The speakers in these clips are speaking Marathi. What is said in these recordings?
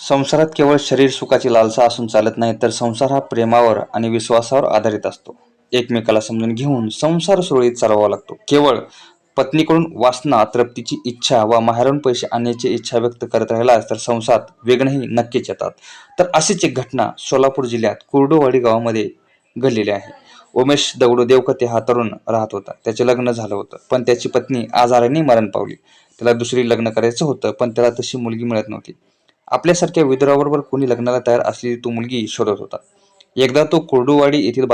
संसारात केवळ शरीर सुखाची लालसा असून चालत नाही, तर संसार हा प्रेमावर आणि विश्वासावर आधारित असतो. एकमेकाला समजून घेऊन संसार सुरळीत चालवावा लागतो. केवळ पत्नीकडून वासना, तृप्तीची इच्छा व माहेरून पैसे आणण्याची इच्छा व्यक्त करत राहिलास तर संसारात विघ्नही नक्कीच येतात. तर अशीच एक घटना सोलापूर जिल्ह्यात कुर्डुवाडी गावामध्ये घडलेली आहे. उमेश दगडू देवकते हा तरुण राहत होता. त्याचे लग्न झालं होतं, पण त्याची पत्नी आजाराने मरण पावली. त्याला दुसरी लग्न करायचं होतं, पण त्याला तशी मुलगी मिळत नव्हती. आपल्यासारख्या विधुराबरोबर कोणी लग्नाला तयार असलेली तो मुलगी शोधत होता. एकदा तो कुर्डुवाडी येथील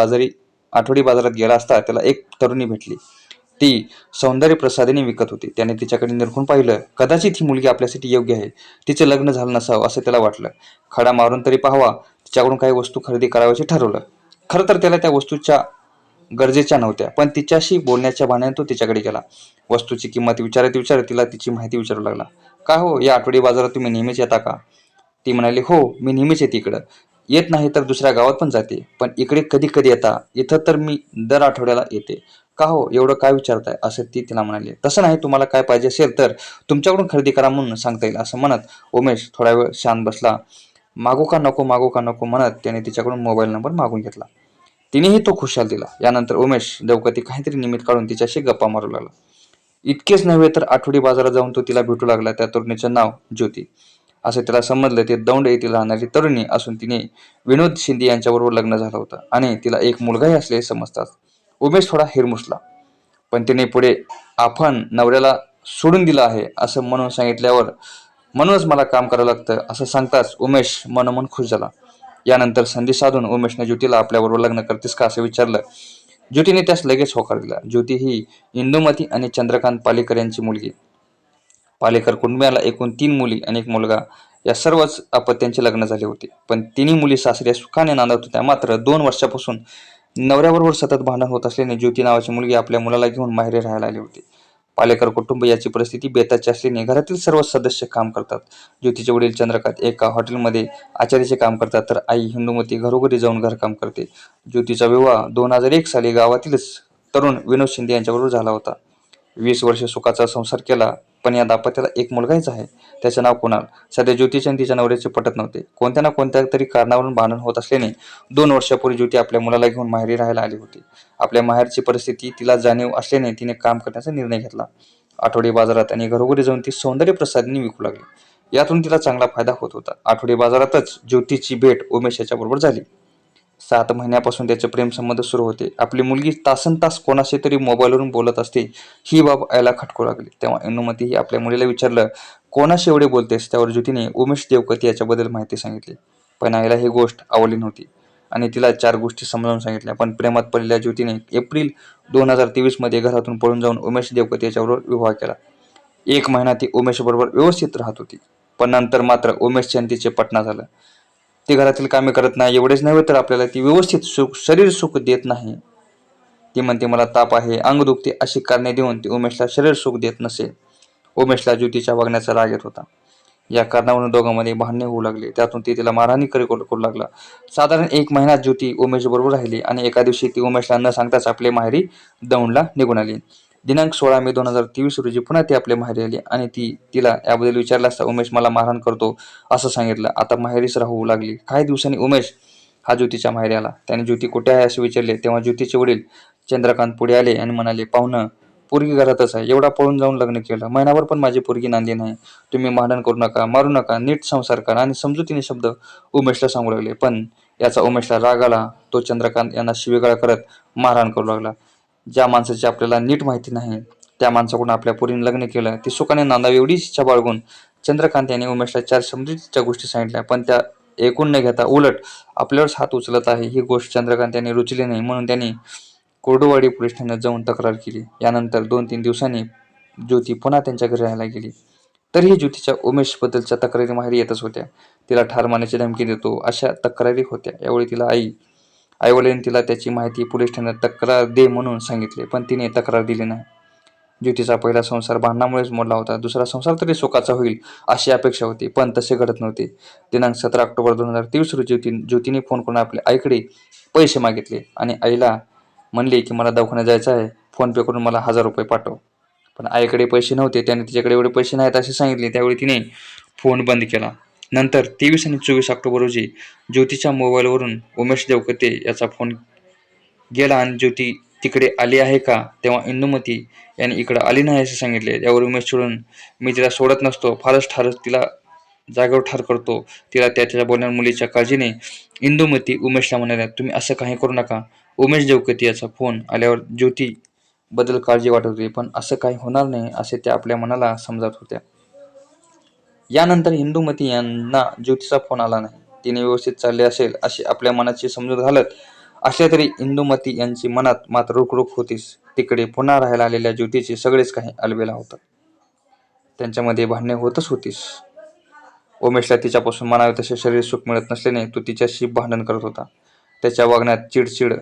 आठवडी बाजारात गेला असता त्याला एक तरुणी भेटली. ती सौंदर्य प्रसाधने विकत होती. त्याने तिच्याकडे निरखून पाहिलं. कदाचित ही मुलगी आपल्यासाठी योग्य आहे. तिचे लग्न झालं नसावं असं त्याला वाटलं. खडा मारून तरी पाहावा. तिच्याकडून काही वस्तू खरेदी करावयाचे ठरवलं. खरं तर त्याला त्या वस्तूच्या गरजेच्या नव्हत्या, पण तिच्याशी बोलण्याच्या बहाण्याने तो तिच्याकडे गेला. वस्तूची किंमत विचारत तिला तिची माहिती विचारू लागला. का हो, या आठवडी बाजारात तुम्ही नेहमीच येता का? ती म्हणाली, हो, मी नेहमीच येते इकडं. येत नाही तर दुसऱ्या गावात पण जाते, पण इकडे कधी कधी येता. इथं तर मी दर आठवड्याला येते. का हो, एवढं काय विचारताय? असं ती तिला म्हणाली. तसं नाही, तुम्हाला काय पाहिजे असेल तर तुमच्याकडून खरेदी करा म्हणून सांगता येईल असं म्हणत उमेश थोडा वेळ शांत बसला. मागू का नको म्हणत त्याने तिच्याकडून मोबाईल नंबर मागून घेतला. तिनेही तो खुशाल दिला. यानंतर उमेश देवकती काहीतरी निमित्त काढून तिच्याशी गप्पा मारू लागला. इतकेच नव्हे तर आठवडी बाजारात जाऊन तो तिला भेटू लागला. त्या तरुणीचं नाव ज्योती. असे त्याला समजलं ते दौंड येथील राहणारी तरुणी असून तिने विनोद शिंदे यांच्याबरोबर लग्न झालं होतं आणि तिला एक मुलगाही असले समजतात. उमेश थोडा हिरमुसला, पण तिने पुढे आपण नवऱ्याला सोडून दिलं आहे असं म्हणून सांगितल्यावर म्हणूनच मला काम करावं लागतं असं सांगताच उमेश मनोमन खुश झाला. यानंतर संधी साधून उमेशने ज्योतीला आपल्याबरोबर लग्न करतेस का असं विचारलं. ज्योतीने त्यास लगेच होकार दिला. ज्योती ही इंदुमती आणि चंद्रकांत पालेकर यांची मुलगी. पालेकर कुटुंबियाला एकूण 3 मुली आणि 1 मुलगा. या सर्वच अपत्यांचे लग्न झाले होते. पण तिन्ही मुली सासरी सुखाने नांदत होत्या. मात्र 2 वर्षापासून नवऱ्याबरोबर सतत भांडण होत असल्याने ज्योती नावाची मुलगी आपल्या मुलाला घेऊन माहेरी राहायला आली होती. पालेकर कुटुंब याची परिस्थिती बेताची असल्याने घरातील सर्व सदस्य काम करतात. ज्योतीचे वडील चंद्रकांत एका हॉटेलमध्ये आचारीचे काम करतात, तर आई हिंदुमती घरोघरी जाऊन घरकाम करते. ज्योतीचा विवाह 2001 साली गावातीलच तरुण विनोद शिंदे यांच्याबरोबर झाला होता. 20 वर्षे सुखाचा संसार केला, पण या दाम्पत्याला एक मुलगाच आहे. त्याचे नाव कुणाल. सध्या ज्योतीचे आणि तिच्या नवऱ्याचे पटत नव्हते. कोणत्या ना कोणत्या तरी कारणावरून भांडण होत असल्याने 2 वर्षापूर्वी ज्योती आपल्या मुलाला घेऊन माहेरी राहायला आली होती. आपल्या माहेरची परिस्थिती तिला जाणीव असल्याने तिने काम करण्याचा निर्णय घेतला. आठवडी बाजारात आणि घरोघरी जाऊन ती सौंदर्य प्रसाधने विकू लागली. यातून तिला चांगला फायदा होत होता. आठवडी बाजारातच ज्योतीची भेट उमेश याच्याबरोबर झाली. 7 महिन्यापासून त्याचे प्रेमसंबंध सुरू होते. आपली मुलगी तासनतास कोणाशी तरी मोबाईलवरून बोलत असते. ही बाब आईला खटकू लागली. तेव्हा इंदुमतीही आपल्या मुलीला विचारलं, कोणाशी एवढे बोलतेस? त्यावर ज्योतीने उमेश देवकते याच्याबद्दल माहिती सांगितली. पण आईला ही गोष्ट आवडली नव्हती आणि तिला 4 गोष्टी समजावून सांगितल्या. पण प्रेमात पडलेल्या ज्योतीने एप्रिल 2023 मध्ये घरातून पळून जाऊन उमेश देवकते याच्याबरोबर विवाह केला. 1 महिना ती उमेशबरोबर व्यवस्थित राहत होती. पण नंतर मात्र उमेशचे आणि तिचे पटना झालं. ती घरातील कामे करत नाही. एवढेच नव्हे तर आपल्याला ती व्यवस्थित शरीर सुख देत नाही. ती म्हणते मला ताप आहे, अंग दुखते अशी कारणे देऊन ती उमेशला शरीर सुख देत नसे. उमेशला ज्योतीच्या वागण्याचा राग येत होता. या कारणावरून दोघांमध्ये भांडणे होऊ लागले. त्यातून ती तिला मारहाणी करू लागला. साधारण 1 महिना ज्योती उमेश बरोबर राहिली आणि एका दिवशी ती उमेशला न सांगताच आपल्या माहेरी दौंडला निघून आली. दिनांक 16 मे 2023 रोजी पुन्हा ती आपल्या माहेरी आली आणि तिला याबद्दल विचारलं असता उमेश मला मारहाण करतो असं सांगितलं. आता माहेरीच राहू लागली. काही दिवसांनी उमेश हा ज्योतीच्या माहेरी आला. त्याने ज्योती कुठे आहे असे विचारले. तेव्हा ज्योतीचे वडील चंद्रकांत पुढे आले आणि म्हणाले, पाहुणं, पोरगी घरातच आहे. एवढा पळून जाऊन लग्न केलं. महिनाभर पण माझी पोरगी नांदली नाही. तुम्ही भांडण करू नका, मारू नका, नीट संसार करा आणि समजुतीने शब्द उमेशला सांगू लागले. पण याचा उमेशला राग आला. तो चंद्रकांत यांना शिवीगाळ करत मारहाण करू लागला. ज्या माणसाची आपल्याला नीट माहिती नाही त्या माणसाकडून आपल्या पोरीने लग्न केलं. ती सुखाने नांदावी एवढी इच्छा बाळगून चंद्रकांत यांनी उमेशला 4 समजुतीच्या गोष्टी सांगितल्या. पण त्या ऐकून न घेता उलट आपल्यावरच हात उचलत आहे ही गोष्ट चंद्रकांत यांनी रुचली नाही. म्हणून त्यांनी कुर्डुवाडी पोलीस ठाण्यात जाऊन तक्रार केली. यानंतर 2-3 दिवसांनी ज्योती पुन्हा त्यांच्या घरी राहायला गेली. तरीही ज्योतीच्या उमेशबद्दलच्या तक्रारी माहेरी येतच होत्या. तिला ठार मारण्याची धमकी देतो अशा तक्रारी होत्या. यावेळी तिला आईवडिलांनी तिला त्याची माहिती पोलीस ठाण्यात तक्रार दे म्हणून सांगितले, पण तिने तक्रार दिली नाही. ज्योतीचा पहिला संसार भांडणामुळेच मोडला होता. दुसरा संसार तरी सुखाचा होईल अशी अपेक्षा होती, पण तसे घडत नव्हते. दिनांक 17 ऑक्टोबर 2023 रोजी ज्योतीने फोन करून आपल्या आईकडे पैसे मागितले आणि आईला म्हणले की मला दवाखान्यात जायचं आहे, फोन पे करून मला 1000 रुपये पाठव. पण आईकडे पैसे नव्हते. त्याने तिच्याकडे एवढे पैसे नाहीत असे सांगितले. त्यावेळी तिने फोन बंद केला. नंतर 23 आणि 24 ऑक्टोबर रोजी ज्योतीच्या मोबाईलवरून उमेश देवकते याचा फोन गेला आणि ज्योती तिकडे आली आहे का? तेव्हा इंदुमती यांनी इकडे आली नाही असे सांगितले. यावर उमेश चिडून मी तिला सोडत नसतो, फारच ठारच तिला जागेवर ठार करतो. तिला त्याच्या बोलण्यावर मुलीच्या काळजीने इंदुमती उमेशला म्हणाल्या, तुम्ही असं काही करू नका. उमेश देवकते याचा फोन आल्यावर ज्योती बद्दल काळजी वाटत होती, पण असं काही होणार नाही असे त्या आपल्या मनाला समजत होत्या. यानंतर इंदुमती यांना ज्योतीचा फोन आला नाही. तिने व्यवस्थित चालले असेल अशी आपल्या मनाची समजूत घालत असल्या तरी इंदुमती यांची मनात मात्र रुखरुख होतीच. तिकडे पुन्हा राहायला आलेल्या ज्योतीचे सगळेच काही अलबेला होतं. त्यांच्यामध्ये भांडणे होतच होतीच. उमेशला तिच्यापासून म्हणावे तसे शरीर सुख मिळत नसल्याने तो तिच्याशी भांडण करत होता. त्याच्या वागण्यात चिडचिड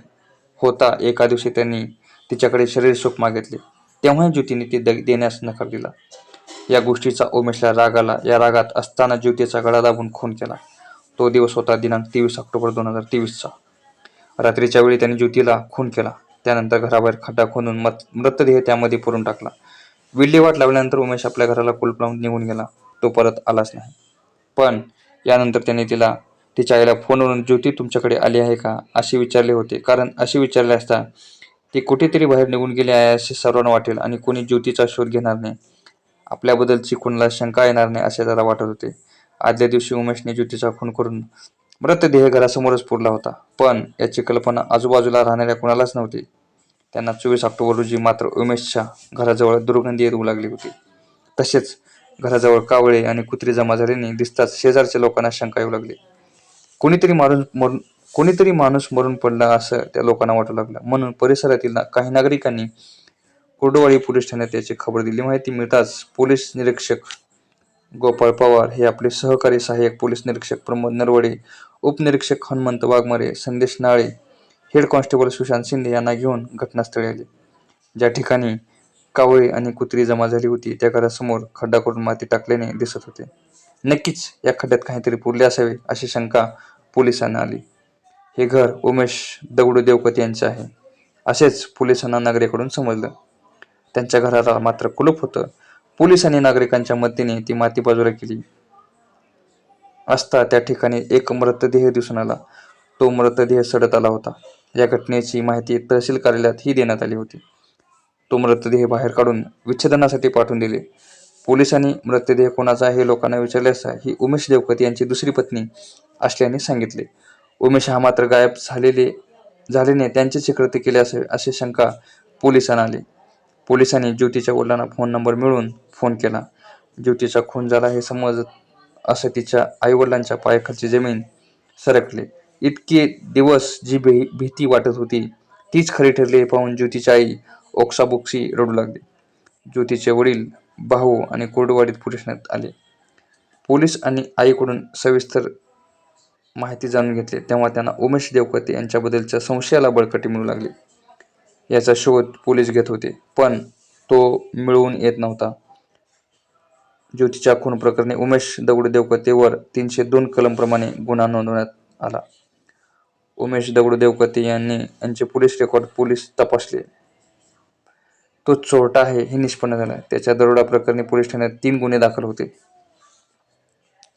होता. एका दिवशी त्यांनी तिच्याकडे शरीर सुख मागितले. तेव्हा ज्योतीने ते देण्यास नकार दिला. या गोष्टीचा उमेशला राग आला. या रागात असताना ज्योतीचा गळा दाबून खून केला. तो दिवस होता दिनांक 23 ऑक्टोबर 2023चा. रात्रीच्या वेळी त्यांनी ज्योतीला खून केला. त्यानंतर घराबाहेर खड्डा खोदून मृतदेह त्यामध्ये पुरून टाकला. विल्हेवाट लावल्यानंतर उमेश आपल्या घराला कुलूप लावून निघून गेला. तो परत आलाच नाही. पण यानंतर त्यांनी तिच्या आईला फोनवरून ज्योती तुमच्याकडे आली आहे का असे विचारले होते. कारण असे विचारले असता ती कुठेतरी बाहेर निघून गेली आहे असे सर्वांना वाटेल आणि कोणी ज्योतीचा शोध घेणार नाही. आपल्याबद्दलची कोणाला शंका येणार नाही असे त्याला वाटत होते. आदल्या दिवशी उमेशने ज्योतीचा खून करून मृतदेह घरासमोरच पुरला होता. पण याची कल्पना आजूबाजूला राहणाऱ्या कोणालाच नव्हती. त्यांना 24 ऑक्टोबर रोजी मात्र उमेशच्या घराजवळ दुर्गंधी येऊ लागली होती. तसेच घराजवळ कावळे आणि कुत्री जमा झाल्याने दिसताच शेजारच्या लोकांना शंका येऊ लागली. कोणीतरी माणूस मरून पडला असं त्या लोकांना वाटू लागलं. म्हणून परिसरातील काही नागरिकांनी कुर्डुवाडी पोलीस ठाण्यात याची खबर दिली. माहिती मिळताच पोलीस निरीक्षक गोपाळ पवार हे आपले सहकारी सहाय्यक पोलीस निरीक्षक प्रमोद नरवडे, उपनिरीक्षक हनुमंत वाघमारे, संदेश नाळे, हेड कॉन्स्टेबल सुशांत शिंदे यांना घेऊन घटनास्थळी आले. ज्या ठिकाणी कावळे आणि कुत्री जमा झाली होती त्या घरासमोर खड्डा करून माती टाकल्याने दिसत होते. नक्कीच या खड्ड्यात काहीतरी पुरले असावे अशी शंका पोलिसांना आली. हे घर उमेश दगडू देवकते यांचे आहे असेच पोलिसांना नागरिकांकडून समजलं. त्यांच्या घराला मात्र कुलूप होतं. पोलिसांनी नागरिकांच्या मदतीने ती माती बाजूला केली असता त्या ठिकाणी एक मृतदेह दिसून आला. तो मृतदेह सडत आला होता. या घटनेची माहिती तहसील कार्यालयात ही देण्यात आली होती. तो मृतदेह बाहेर काढून विच्छेदनासाठी पाठवून दिले. पोलिसांनी मृतदेह कोणाचा हे लोकांना विचारले असता ही उमेश देवकते यांची दुसरी पत्नी असल्याने सांगितले. उमेश हा मात्र गायब झाल्याने त्यांचेच कृत्य केले असे शंका पोलिसांना आली. पोलिसांनी ज्योतीच्या वडिलांना फोन नंबर मिळवून फोन केला. ज्योतीचा खून झाला हे समजत असं तिच्या आईवडिलांच्या पायाखालची जमीन सरकले. इतके दिवस जी भीती वाटत होती तीच खरी ठरली हे पाहून ज्योतीची आई ओक्साबोक्शी रडू लागली. ज्योतीचे वडील, भाऊ आणि कुर्डुवाडीत पोलीस ठाण्यात आले. पोलीस आणि आईकडून सविस्तर माहिती जाणून घेतली तेव्हा त्यांना उमेश देवकते यांच्याबद्दलच्या संशयाला बळकटी मिळू लागली. याचा शोध पोलीस घेत होते पण तो मिळवून येत नव्हता. ज्योतीच्या खून प्रकरणी उमेश दगडू देवकतेवर 302 कलम प्रमाणे गुन्हा नोंदवण्यात आला. उमेश दगडू देवकते यांचे पोलीस रेकॉर्ड पोलीस तपासले. तो चोरटा आहे हे निष्पन्न झाले. त्याच्या दरोडा प्रकरणी पोलीस ठाण्यात 3 गुन्हे दाखल होते.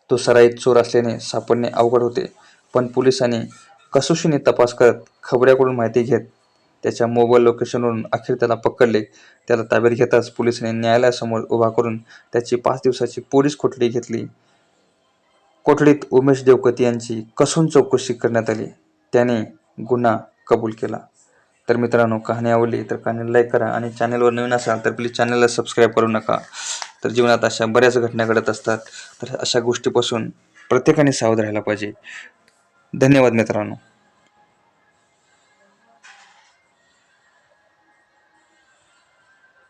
तो सराईत चोर असल्याने सापडणे अवघड होते. पण पोलिसांनी कसोशीने तपास करत खबऱ्याकडून माहिती घेत त्याच्या मोबाईल लोकेशनवरून अखेर त्याला पकडले. त्याला ताब्यात घेताच पोलिसांनी न्यायालयासमोर उभा करून त्याची 5 दिवसाची पोलीस कोठडी घेतली. कोठडीत उमेश देवकते यांची कसून चौकशी करण्यात आली. त्याने गुन्हा कबूल केला. तर मित्रांनो, कहाणी आवडली तर कहाणीला लाईक करा आणि चॅनलवर नवीन असाल तर प्लीज चॅनलला सबस्क्राईब करू नका. तर जीवनात अशा बऱ्याच घटना घडत असतात. तर अशा गोष्टीपासून प्रत्येकाने सावध राहायला पाहिजे. धन्यवाद मित्रांनो.